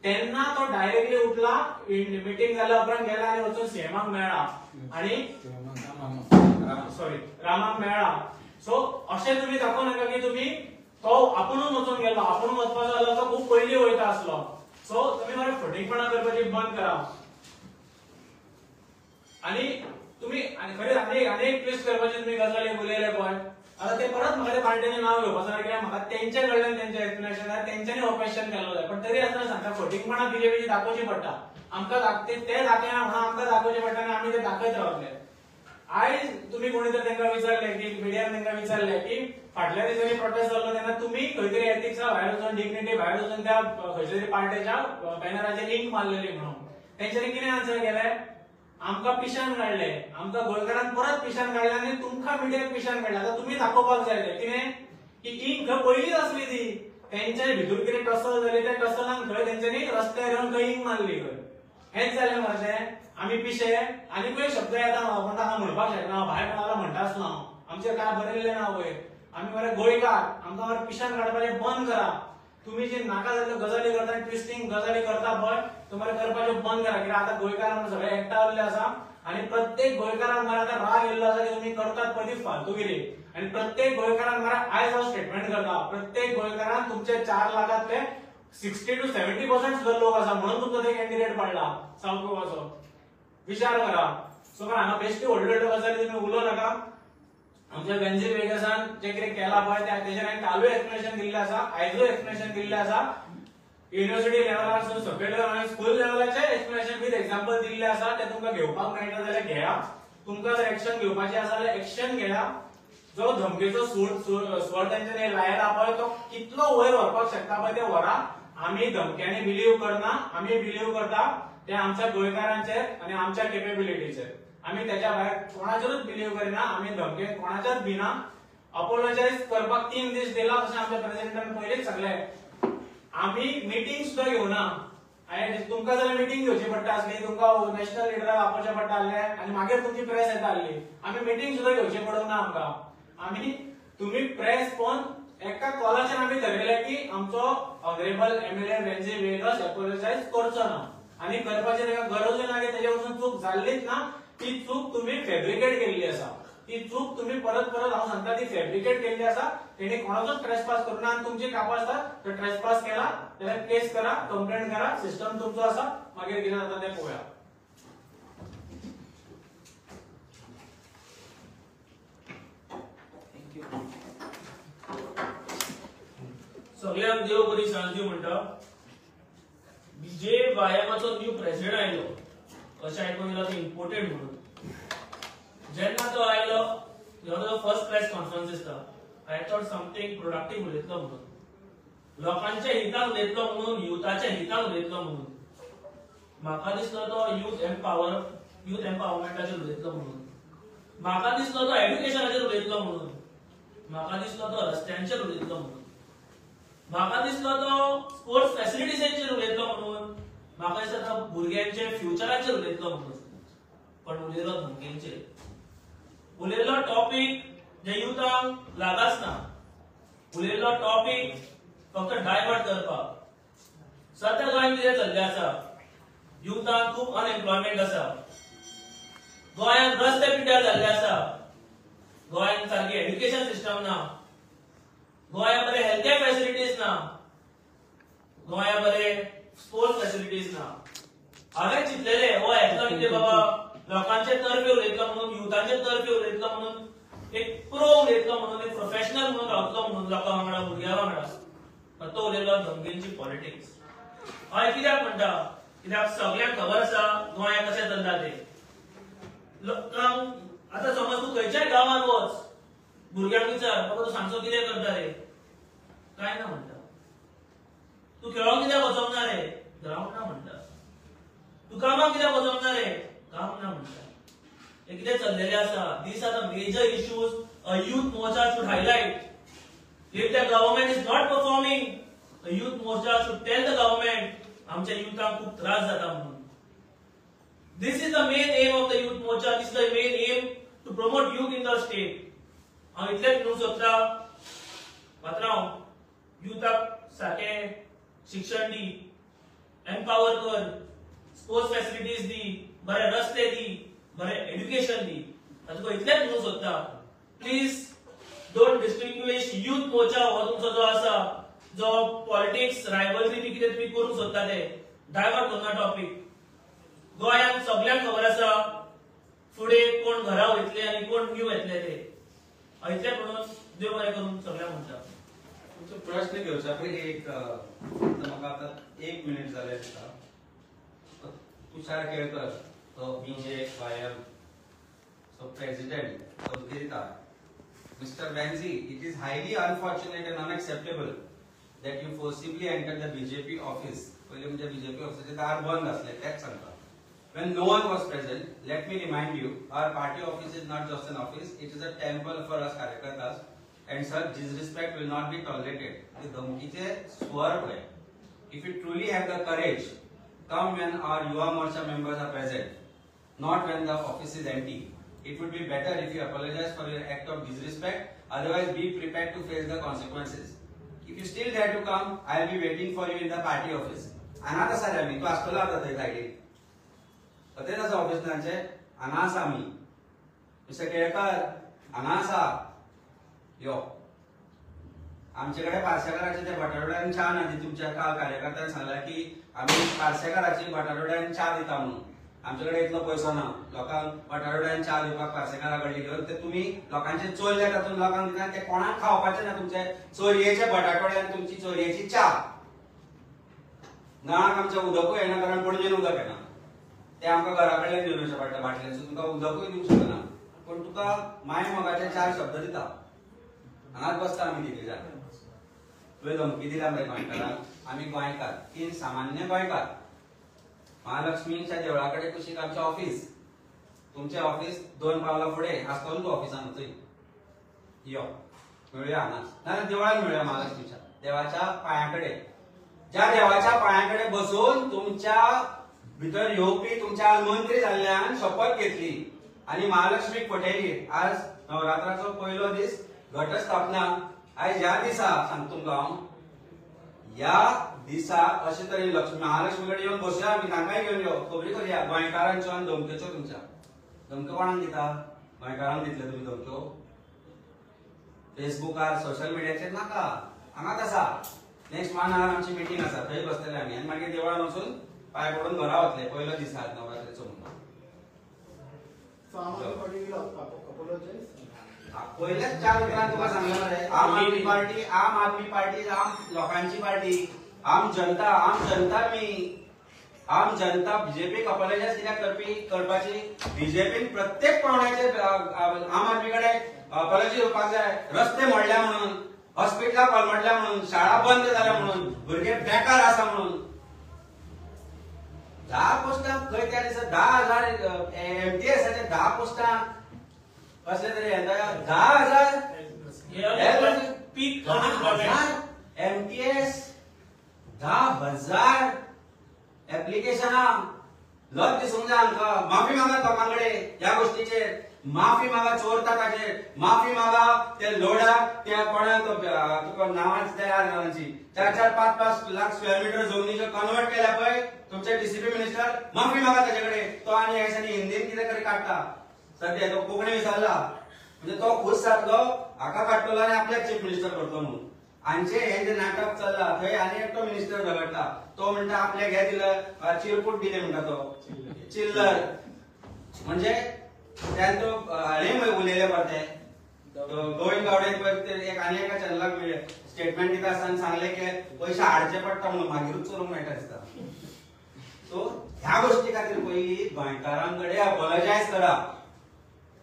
तेन्ना तो डायरेक्टली उठला मिटिंग जाल्या उपरांत गेला आनी वचून सीएमाक मेळ्ळा आनी सॉरी रामाक मेळ्ळा. सो अशें तुमी दाखोव नाका की तुमी तो आपुणूच वचून गेलो आपुणूच वचपाचो जाल्यार तो खूब पयलीं वयता आसलो. सो तुमी मरे फटींगपणा करपाची बंद करा. आनी तुमी खरेंच आनी एक ट्विस्ट करपाची तुमी गजाली उलयले पळय आता ते परत म्हाका पार्टीने नाव घेवपाचो ना कित्याक म्हाका तेंच्या कडल्यान तेंचे एक्सप्लेनेशन तेंच्यांनी हो क्वेश्चन केलो जाय. पण तरी आसतना सांगता फटींगपणा बीजेपीची दाखोवची पडटा. आमकां ते दाखयना म्हणून आमकां दाखोवचें पडटा आनी आमी ते दाखयत रावतले. आयज तुमी कोणी जर तांकां विचारले की मिडियान तांकां विचारले की फाटल्या दिसांनी प्रोटेस्ट जाल्लो तेन्ना तुमी खंय तरी एथिक्सा भायर वचून डिग्निटी भायर वचून त्या खंयच्या तरी पार्टीच्या बॅनराचेर लिंक मारलेली म्हणून तेंच्यांनी कितें आन्सर केलें आमकां पिशान काडले आमकां गोंयकारांक परत पिशान काडले आनी तुमकां मिडियाक पिशान काडले. आतां तुमी दाखोवपाक जाय कितें की इंक खंय पयलींच आसली ती तेंच्या भितूर कितें टसल जाली त्या टसलांक खंय तेंच्यांनी रस्त्यार येवन खंय इंक मारली खंय. हेच जालें मरे आमी पिशे आनी खंय शब्द येता पण ताका म्हणपाक शकना भायर कोणाला म्हणटा आसलो हांव आमचेर काय बरयल्लें ना वयर. आमी मरे गोंयकार आमकां मरे पिशान काडपाचें बंद करा. तुम्ही जे नाका जाल्ल्यो गजाली करता ट्विस्टिंग गजाली करता पळय तुम्हाला करपाचें बंद करा. कित्याक आतां गोंयकार सगळे एकठांयल्ले आसा आनी प्रत्येक गोंयकाराक मरे आतां राग येयल्लो आसा की तुमी करतात पळय ती फालतूगिरी. आनी प्रत्येक गोंयकाराक मरे आयज हांव स्टेटमेंट करता प्रत्येक गोंयकाराक तुमचे 4 लाखांतले 60 to 70% सुद्दां लोक आसा म्हणून तुमचो ते कॅन्डिडेट पडला सावथ गोवाचो. विचार करा. सो हांगा बेश्टी व्हडल्यो व्हडल्यो गजाली तुमी उलोव नाका. आमच्या बेंझील वेगसान जे कितें केला पळय तेजेर हांवें कालूय एक्सप्लेनेशन दिल्लें आसा आयजूय एक्सप्लेनेशन दिल्लें आसा. युनिव्हर्सिटी लेवलार सकयल हांवें स्कूल लेवलाचे एक्सप्लेनेशन विथ एक्झाम्पल दिल्ले आसा ते तुमकां घेवपाक मेळटा जाल्यार घेया. तुमकां जर एक्शन घेवपाची आसा जाल्यार एक्शन घेया. जो धमकेचो स्वर तेंच्यांनी लायला पळय तो कितलो वयर व्हरपाक शकता पळय ते व्हरा. आमी धमक्यांनी बिलीव करना आमी बिलीव करता ते आमच्या गोंयकारांचेर आनी आमच्या केपेबिलिटीचेर. आमी त्याच्या भायर कोणाचेरूच बिलीव करिना. आमी धमकेक कोणाच्याच भिना. अपोलोजाइज करपाक 3 दीस दिला अशें आमच्या प्रेसिडेंटान पयलींच सांगलें. आमी मिटींग सुद्दां घेवना. तुमकां जाल्यार मिटींग घेवची पडटा आसली तुमकां नॅशनल लिडराक आपोवचें पडटा आसलें आनी मागीर तुमची प्रेस येता आसली. आमी मिटींग सुद्दां घेवची पडूंक ना आमकां. आमी तुमी प्रेस पोवन एका कॉलाचेर आमी ठरयलें की आमचो ऑनरेबल एमएलए बेंझील वेगस अपोलोजाइज करचो ना आनी करपाची ताका गरजूय ना की तेजे वचून चूक जाल्लीच ना. ती चूक तुम्ही फॅब्रिकेट केल्ली आसा. ती चूक तुम्ही परत हांव सांगता ती फॅब्रिकेट केल्ली आसा. तेणी कोणाचोच ट्रेसपास करूना आनी तुमची कापास आसा तो ट्रेसपास केला जाल्यार केस करा कंप्लेंट करा सिस्टम तुमचो आसा मागीर कितें जाता तें पळोवया. सगळ्यांक देव बरी सांज दिवं म्हणटा. जे वायमाचो न्यू प्रेसिडेंट आयलो अशें आयकून येयला तो इम्पोर्टंट म्हणून. जेन्ना तो आयलो तो फर्स्ट प्रेस कॉन्फरन्स दिसता आय थॉट समथिंग प्रोडक्टीव उलयतलो म्हणून लोकांच्या हिताक उलयतलो म्हणून युथाच्या हिताक उलयतलो म्हणून. म्हाका दिसलो तो युथ एम्पावरमेंटाचेर उलयतलो म्हणून. म्हाका दिसलो तो एड्युकेशनाचेर उलयतलो म्हणून. म्हाका दिसलो तो रस्त्यांचेर उलयतलो म्हणून. म्हाका दिसलो तो स्पोर्ट्स फॅसिलिटीजाचेर उलयतलो म्हणून. म्हाका दिसता तो भुरग्यांचे फ्युचराचेर उलयतलो म्हणून. पण उलयलो धमकेंचेर. उलयलो टॉपिक जे युथांक लागच ना. उलयलो टॉपिक फक्त डायवर्ट करपाक. सध्या गोंयांत कितें चल्लें आसा युथांक खूब अनएम्प्लॉयमेंट आसा. गोंयांत रस्ते पिड्ड्यार जाल्ले आसा. गोंयांत सारकी एड्युकेशन सिस्टम ना. गोंयांत बरे हेल्थ कॅर फॅसिलिटीज ना. गोंयांत बरे स्पोर्ट्स फॅसिलिटीज ना. हांवें चिंतलेलें हो येतलो कितें बाबा लोकांचे तर्फे उलयतलो म्हणून युथांचे तर्फे उलयतलो म्हणून एक प्रो उलयतलो म्हणून एक प्रोफेशनल म्हणून रावतलो म्हणून लोकां वांगडा भुरग्यां वांगडा. तो उलयलो धमकींची पॉलिटिक्स. हय कित्याक म्हणटा, कित्याक सगळ्यांक खबर आसा गोंयांत कशें चलता ते. लोकांक आतां समज तूं खंयच्याय गांवांत वच, भुरग्यांक विचार बाबा तूं सांजचो कितें करता रे, काय ना म्हणटा. तू खेळोंक कित्याक वचोंक ना रे, ग्रावंड ना म्हणटा. तू कामाक कित्याक वचोंक ना रे, काम ना म्हणटा. हे कितें चल्लेलें आसा. These are the major issues a youth morcha should highlight. If the government is not performing, the youth moर्चा should tell the government आमच्या युथांक खूप त्रास जाता म्हणून. This is the main aim of the youth moर्चा. This is the main aim to promote youth in the state. हांव इतलेंच म्हणूंक सोदता, पात्रांव, युथाक सारकें शिक्षण दी, एम्पावर कर, स्पोर्ट्स फॅसिलिटीज दी, बरे रस्ते दी, बरे एज्युकेशन दी. तुका इतलेंच म्हणूंक सोदता, प्लीज डोंट डिस्टिंग्विश यूथ मोर्चा हो तुमचो जो आसा, जो पॉलिटिक्स रायवलरी बी कितें तुमी करूंक सोदता ते डायवर्ट करना टॉपिक. गोंयांत सगळ्यांक खबर आसा फुडें कोण घरा वयतले आनी कोण न्यू येतले ते. इतलें म्हणून देव बरें करून सगळ्यांक म्हणटा. तुमचो प्रश्न घेवच्या पयलीं एक म्हाका आतां 1 मिनिट जालें दिसता. तुषार केळकर तो BJYM so president so Girita, Mr. Benzi, it is highly unfortunate and unacceptable that you forcibly entered the BJP office. पहिले म्हणजे BJP ऑफिसचे दार बंद असले तेच सांगता. When no one was present, let me remind you, our party office is not just an office, it is a temple for us Karyakartas, and such disrespect will not be tolerated. The धमकीचे स्वर पळय. If you truly have the courage, come when our Yuva Morcha members are present, not when the office is empty. It would be better if you apologize for your act of disrespect, otherwise be prepared to face the consequences. If you still dare to come, I will be waiting for you in the party office. अनाथ आसा रे आमी, तू आसतलो आतां थंय सायडीक. कथेन आसा office तांचे, हांगा आसा आमी. मिस्टर केळकर, हांगा आसा. यो. आमचे कडेन पार्सेकाराचे ते बटाटवड्यान च्या ना ती तुमच्या काल कार्यकर्त्यांनी सांगला की आमी पार्सेकाराची बटाटवड्यान च्या दिता म्हणून. आमच्याकडे इतलो पयसो ना. लोकांक बटाटवड्यान च्या दिवपाक पार्सेकारा कडली घेवन ते तुमी लोकांचे चोरले तातूंत लोकांक दिता ते कोणाक खावपाचे ना तुमचे चोरयेचे बटाटवड्यान तुमची चोरयेची च्या. नळाक आमच्या उदकूय येना कारण पणजेन उदक येना. ते आमकां घरा कडल्यान घेवन येवचें पडटा बाटलेन, सो तुमकां उदकूय दिवंक शकना. पूण तुका माय मोगाचे 4 शब्द दिता. हांगाच बसता आमी तितले जाण. तुवें धमकी दिला मरे गोंयकारांक. आमी गोंयकार, 3 सामान्य गोंयकार. महालक्ष्मीच्या देवळा कडेन कुशीक आमचें ऑफिस. तुमचें ऑफिस 2 पावलां फुडें आसतलो तूं ऑफिसान थंय. यो मेळुया हांगाच. नाजाल्यार देवळान मेळुया महालक्ष्मीच्या देवाच्या पांया कडेन. ज्या देवाच्या पांया कडेन बसून तुमच्या भितर येवपी तुमच्या मंत्री जाल्ल्यान शपथ घेतली आनी महालक्ष्मीक फटयली. आज नवरात्राचो पयलो दीस घटस्थापना. आयज ह्या दिसा सांगता तुमकां हांव, ह्या दिसा अशे तरेन महालक्ष्मी कडेन येवन बसया आमी. तांकांय घेवन यो, खबरी करया गोंयकारांच्यो आनी धमक्योच्यो तुमच्या. धमक्यो कोणाक दिता? गोंयकारांक दितले तुमी धमक्यो? फेसबुकार सोशल मिडियाचेर नाका, हांगाच आसा. नेक्स्ट मानार आमची मिटींग आसा, थंय बसतले आमी आनी मागीर देवळान वचून पांय पडून घरा वतले. पयलो दीस आसा नवरात्रेचो म्हणून. पयलेच 4 उतरां तुका सांगलें मरे. आम आदमी पार्टी, आम आदमी पार्टी आम लोकांची पार्टी. आम जनता, आम जनता मी. आम जनता बीजेपी अपोलोजाइज कित्याक करपाची? बीजेपीन प्रत्येक पावण्याचे आम आदमी कडेन अपोलॉजी घेवपाक जाय. रस्ते मोडल्या म्हणून, हॉस्पिटलां कोलमडल्या म्हणून, शाळा बंद जाल्या म्हणून, भुरगे बेकार आसा म्हणून. 10 पोस्टां खंय त्या दिसा 10,000 MTSचे 10 पोस्टां कसले तरी 10,000 पीक MTS 10,000 एप्लिकेशनां. लज दिसूंक जाय आमकां. माफी मागा लोकांकडे ह्या गोष्टीचेर. माफी मागा चोरताचेर. माफी मागा ते लोडाक त्या कोणाक तुका नांवांची तयार नावांची 4-4, 5-5 लाख स्क्वेअर मीटर जमनीचे कन्वर्ट केल्या पळय तुमचे डीसीपी मिनिस्टर. माफी मागा ताचे कडेन. तो आनी हे दिसांनी हिंदीन कितें तरी काडटा. सध्या तो कोंकणी विसरला म्हणजे तो खुश जातलो हाका काडटलो आनी आपल्याक चीफ मिनिस्टर करतलो म्हणून. हांचे हे जे नाटक चल्ला थंय आनी एकटो मिनिस्टर झगडटा. तो म्हणटा आपल्याक हे दिलं चिरपूट दिले म्हणटा तो चिल्लर. म्हणजे त्यान तो हे उलयले परते गोविंद गावडे एक आनी एका चॅनलाक स्टेटमेंट दिता आसतना सांगले की पैसे हाडचे पडटा म्हणून मागीरूच चलोवंक मेळटा दिसता. सो ह्या गोष्टी खातीर पयली गोंयकारांकडे अपॉलॉजायज करा.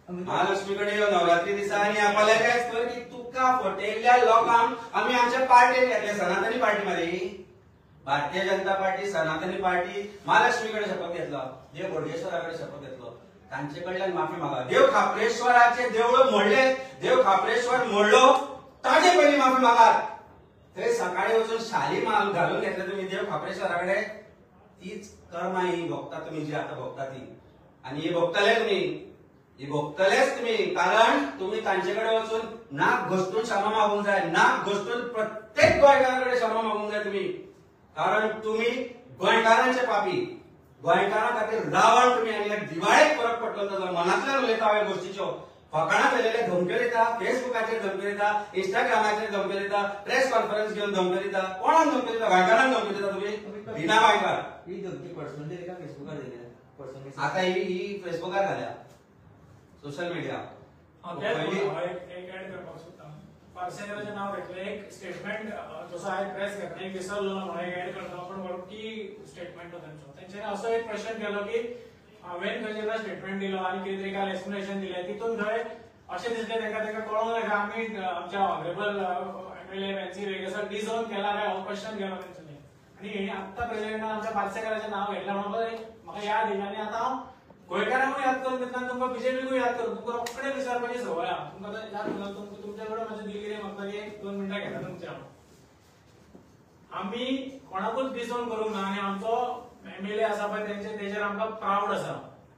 महालक्ष्मी कडेन यो नवरात्री दिसा आनी अपॉलॉजायज कर की तुका फटयल्ल्या लोकांक आमी आमच्या पार्टीन घेतले. सनातनी पार्टी मरे, भारतीय जनता पार्टी, सनातनी पार्टी महालक्ष्मी कडेन शपथ घेतलो, देव बोडगेश्वरा कडेन शपथ घेतलो. तांचे कडल्यान माफी मागा. देव खापरेश्वराचे देवळ मोडले, देव खापरेश्वर मोडलो, ताजे पयली माफी मागात. थंय सकाळी वचून शाली माल घालून घेतले तुम्ही देव खापरेश्वरा कडेन. तीच कर्मा ही भोगता तुम्ही, जी आता भोगता ती. आणि हे भोगतले तुम्ही, हे भोगतलेच तुम्ही. कारण तुम्ही तांचेकडे वचून नाक घोष्टून क्षमा मागूंक जाय, नाक घोष्टून प्रत्येक गोंयकाराकडे क्षमा मागूंक जाय तुम्ही. कारण तुम्ही गोंयकारांचे पापी, गोंयकारां खातीर रावण तुम्ही. आनी दिवाळेक फरक पडलो ताजो मनांतल्यान उलयता ह्या गोष्टीच्यो. फकाणां केलेले धमक्यो दिता, फेसबुकाचेर धमक्यो दिता, इंस्टाग्रामाचेर धमक्यो दिता, प्रेस कॉन्फरन्स घेवन धमक्यो दिता. कोणाक धमक्यो दिता? गोंयकारांक धमक्यो दिता तुम्ही. बिना गोंयकार ही धमकी पर्सनल दिली का फेसबुकार दिली? पर्सनल आता ही फेसबुकार घाल्या, सोशल मीडिया. एक ऍड करपाक सोदता. पार्सेकराचें नाव घेतलें, एक स्टेटमेंट जसो हांवें प्रेस घेतलें, विसरलो म्हणून ऍड करता. पण वरती स्टेटमेंट तांचो तेंच्यांनी असो एक क्वेश्चन केलो की हांवें खंयच्या स्टेटमेंट दिलो आनी कितें तरी काल एक्सप्लेनेशन दिलें, तितून थंय अशें दिसलें तांकां कळोंक ना की आमी आमच्या ऑनरेबल एमएलए वेन्सी वेगसर डिसोन केला काय हो क्वेश्चन केलो तेंच्यांनी. आनी हेणी आत्तां प्रेसिडेंटान आमच्या पार्सेकराचें नाव घेतलें म्हणून म्हाका याद येयला. आनी आतां हांव गोंयकारांकूय याद करून दितलो, तुमकां बीजेपीकूय याद करून, तुमकां रोखडे विचारपाची संवय आहा. तुमकां याद उरना, तुमच्या कडेन म्हाजें दिलगिरी मागता की 1-2 मिनटां घेता तुमच्या. आमी कोणाकूच डिसोन करूंक ना आनी आमचो एमएलए आसा पळय तेचेर आमकां प्राउड आसा.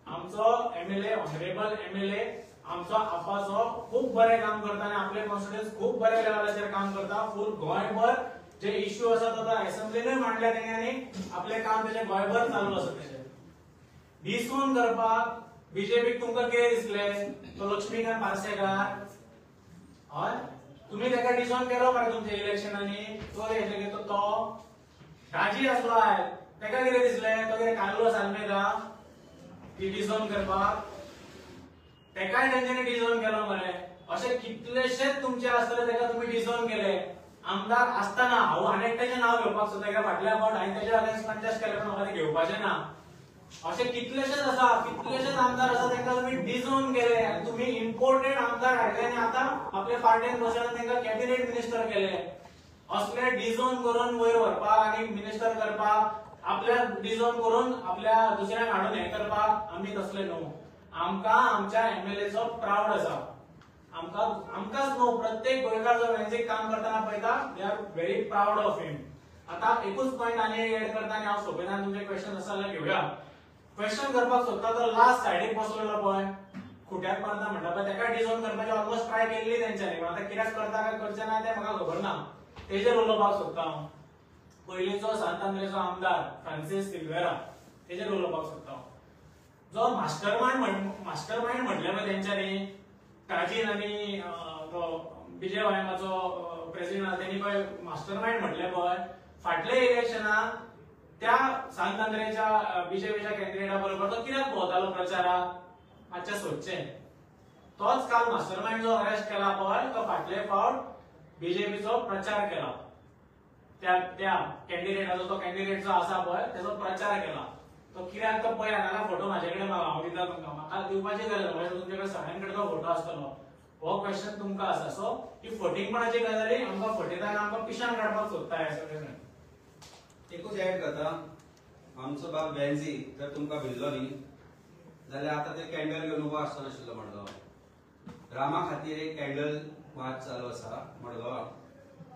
आमचो एमएलए, ऑनरेबल एमएलए आमचो आपाचो खूब बरें काम करता आनी आपले कॉन्स्टिट्युएन्सी खूब बऱ्या लेवलाचेर काम करता. फूल गोंयभर जे इश्यू आसा तो असेंब्लीनूय मांडल्या तेणी आनी आपलें काम तेजें गोंयभर चालू आसा. तेजें डिसोन करपाक बीजेपीक तुमकां कितें दिसलें? तो लक्ष्मीकांत पार्सेकार, हय तुम्ही ताका डिसोन केलो मरे तुमच्या इलेक्शनांनी. तो घेतले तो राजी आसलो आय, ताका कितें दिसलें? तो कितें कार्लोस आल्मेदा की डिसोन करपाक? ताकाय तेंच्यांनी डिसोन केलो मरे. अशे कितलेशेच तुमचे आसतले ताका तुम्ही डिसोन केले. आमदार आसतना हांव एकट्याचें नाव घेवपाक सोदता, ताका फाटल्या फावट हांवें तेच्या अगेन्स्ट कंटेस्ट केलें पण म्हाका तें घेवपाचें ना. असे कितलेशेच आसा, कितलेशेच आमदार आसा तांकां तुम्ही डिसोन केले आनी तुम्ही इम्पोर्टेड आमदार हाडले आनी आतां आपल्या पार्टीन बसोन तांकां कॅबिनेट मिनिस्टर केले. असले डिसोन करून वयर व्हरपाक आनी मिनिस्टर करपाक, आपल्या डिसोन करून आपल्या दुसऱ्यांक हाडून हें करपाक आमी तसले न्हू. आमकां आमच्या एमएलएचो प्राउड आसा. आमकांच न्हू, प्रत्येक गोंयकार जो वेन्सीक काम करतना पळयता they are very proud of him. आतां एकूच पॉयंट आनी एड करता आनी हांव सोंपयता. तुमचे क्वेश्चन आसा जाल्यार घेवया. क्वेश्चन करपाक सोदता तो लास्ट सायडीक बसलेलो पळय, खुट्याक मारता म्हणटा पळय, ताका डिसोन करपाची ऑलमोस्ट ट्राय केल्ली तेंच्यांनी. पण आतां कित्याक करता काय करचें ना तें म्हाका खबर ना. तेजेर उलोवपाक सोदता हांव. पयलींचो सांत आंद्रेचो आमदार फ्रांसीस सिल्वेरा, तेजेर उलोवपाक सोदता हांव. जो मास्टरमाइंड म्हटलें पळय तेंच्यांनी, काजीन आनी तो बीजेवायमाचो प्रेसिडेंट तेणी पळय मास्टरमाइंड म्हटलें पळय, फाटल्या इलेक्शनाक त्या सांत आंद्रेच्या बीजेपीच्या कॅन्डिडेटा बरोबर तो कित्याक भोंवतालो प्रचाराक? मातशें सोदचें. तोच काल मास्टरमाइंड जो अरेस्ट केला पळय, तो फाटले फावट बीजेपीचो प्रचार केला. त्या कॅन्डिडेटाचो, तो कॅन्डिडेट जो आसा पळय तेजो प्रचार केला. तो कित्याक तो पळया नाका फोटो म्हाजे कडेन मागा, हांव दिता तुमकां. म्हाका दिवपाची गरज ना, तुमचे कडेन सगळ्यां कडेन तो फोटो आसतलो. हो क्वेश्चन तुमकां आसा. सो ही फटींगपणाची गजाली आमकां फटयतना आमकां पिशान काडपाक सोदता हे सगळे जाण. एकूच ऍड करता. आमचो बाब वेन्सी जर तुमकां भिल्लो न्ही जाल्यार आतां ते कॅन्डल घेवन उबो आसचो नाशिल्लो मडगांव. रामा खातीर एक कॅन्डल वाद चालू आसा मडगांवां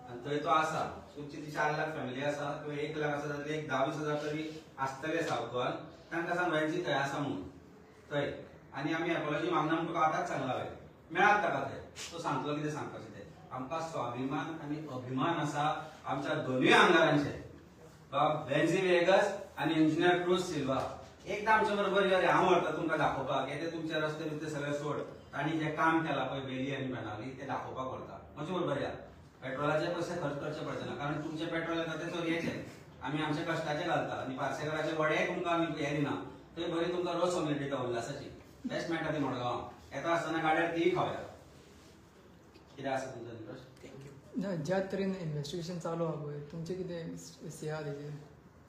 आनी थंय तो आसा. तुमची ती 4 लाख फॅमिली आसा किंवा 1 लाख आसा जाल्यार एक 10-20 हजार तरी आसतले सावकल. तांकां सांग वेन्सी थंय आसा म्हणून थंय. आनी आमी एपॉलॉजी मागना म्हणून तुका आतांच सांगला हांवें. मेळात ताका थंय, तो सांगतलो कितें सांगपाचें तें. आमकां स्वाभिमान आनी अभिमान आसा आमच्या दोनूय आमदारांचे, वेन्सी वेगस आनी इंजिनियर क्रूज सिल्वा. एकदां आमच्या बरोबर यो रे, हांव व्हरता तुमकां दाखोवपाक. येते तुमचे रस्ते बिस्ते सगळे सोड. तांणी जें काम केलां पळय बेली आनी बेनावली तें दाखोवपाक व्हरता. म्हजे बरोबर या. पेट्रोलाचे पयशे खर्च करचे पडचे ना, कारण तुमचे पेट्रोल येता ते चोरयेचे. आमी आमचे कश्टाचे घालता आनी पार्सेकराचे वडे तुमकां आमी हे दिना. थंय बरी तुमकां रोस ऑमलेट दिता उल्हासाची. बेस्ट मेळटा ती मडगांवां. येता आसतना गाड्यार तीय खावया. कितें आसा तुमचो इंट्रस्ट? ज्या तरेन इन्व्हेस्टिगेशन चालू आहा पळय तुमचे कितें सिया तेजेर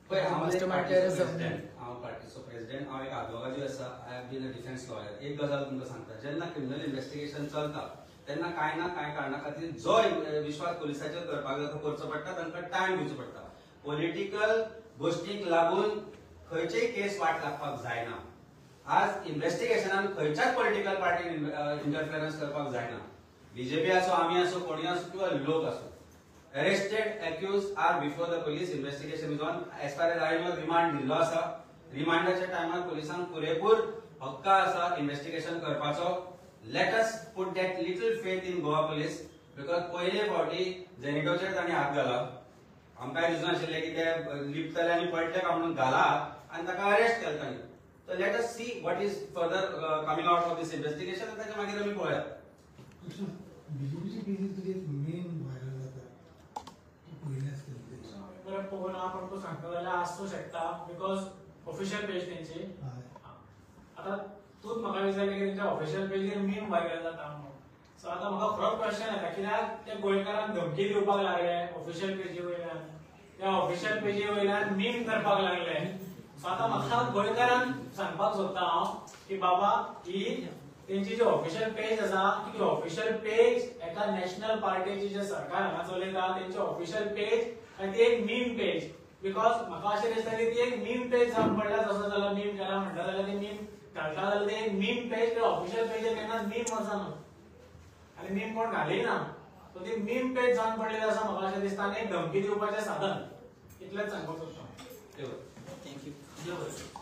पळय हांव एक मास्टरमाइंड पार्टीचो टेररिझम प्रेसिडेंट, हांव पार्टीचो प्रेसिडेंट, हांव एक आदवोगादी आसा, I have been a defence lawyer. एक गजाल तुमकां सांगता, जेन्ना क्रिमिनल इन्व्हेस्टिगेशन चलता तेन्ना कांय ना कांय कारणां खातीर जो विश्वास पुलिसाचेर करपाक जाय तो करचो पडटा, तांकां टायम दिवचो पडटा. पॉलिटिकल गोश्टींक लागून खंयचीय केस वाट लागपाक जायना. आज इन्व्हेस्टिगेशनान खंयच्याच पॉलिटिकल पार्टीन इंटरफिरन्स करपाक जायना. बीजेपी आसो, आमी आसो, कोणी आसो किंवा लोक आसो. Arrested, accused are before the police. Investigation is on. As far as I know, remand दिल्लो आसा. रिमांडाच्या टायमार पुलिसांक पुरेपूर हक्क आसा इन्व्हेस्टिगेशन करपाचो. Let us put that little faith in Goa police because पयले फावटी जेनिटोचेर तांणी हात घाला. आमकां दिसून आशिल्लें की ते लिपतले आनी पडले काय म्हणून घाला आनी ताका अरेस्ट केलें तांणी. So let us see what is further coming out of this investigation and ताच्या मागीर आमी पळोवया. बीजेपीची केसीस तुगे मेन व्हायरल जाता ती पयली आसतली बरें पळोवन हांव तुमकां सांगता जाल्यार आसूं शकता बिकॉज ऑफिशियल पेज तेंची. आतां तूंच म्हाका विचारलें की तेंच्या ऑफिशियल पेजीर मीम व्हायरल जाता म्हणून. सो आतां म्हाका खरो क्वेश्चन येता कित्याक ते गोंयकारांक धमकी दिवपाक लागले ऑफिशियल पेजी वयल्यान, त्या ऑफिशियल पेजी वयल्यान मीम करपाक लागले. सो आतां म्हाका गोंयकारांक सांगपाक सोदता हांव की बाबा ही तेंची जी ऑफिशियल पेज आसा ती ऑफिशियल पेज एका नॅशनल पार्टीची जे सरकार हांगा चलयता तेंची ऑफिशियल पेज आनी ती एक मीम पेज. बिकॉज म्हाका अशें दिसता की ती एक मीम पेज जावन पडला. जसो जाल्यार मीम केला म्हणटा जाल्यार ती मीम घालता जाल्यार ती एक मीम पेज ऑफिशियल पेजेर केन्नाच मीम वचना आनी मीम कोण घालिना. सो ती मीम पेज जावन पडलेली आसा म्हाका अशें दिसता आनी एक धमकी दिवपाचें साधन. इतलेंच सांगपाक सोदता. थँक्यू. देव बरें.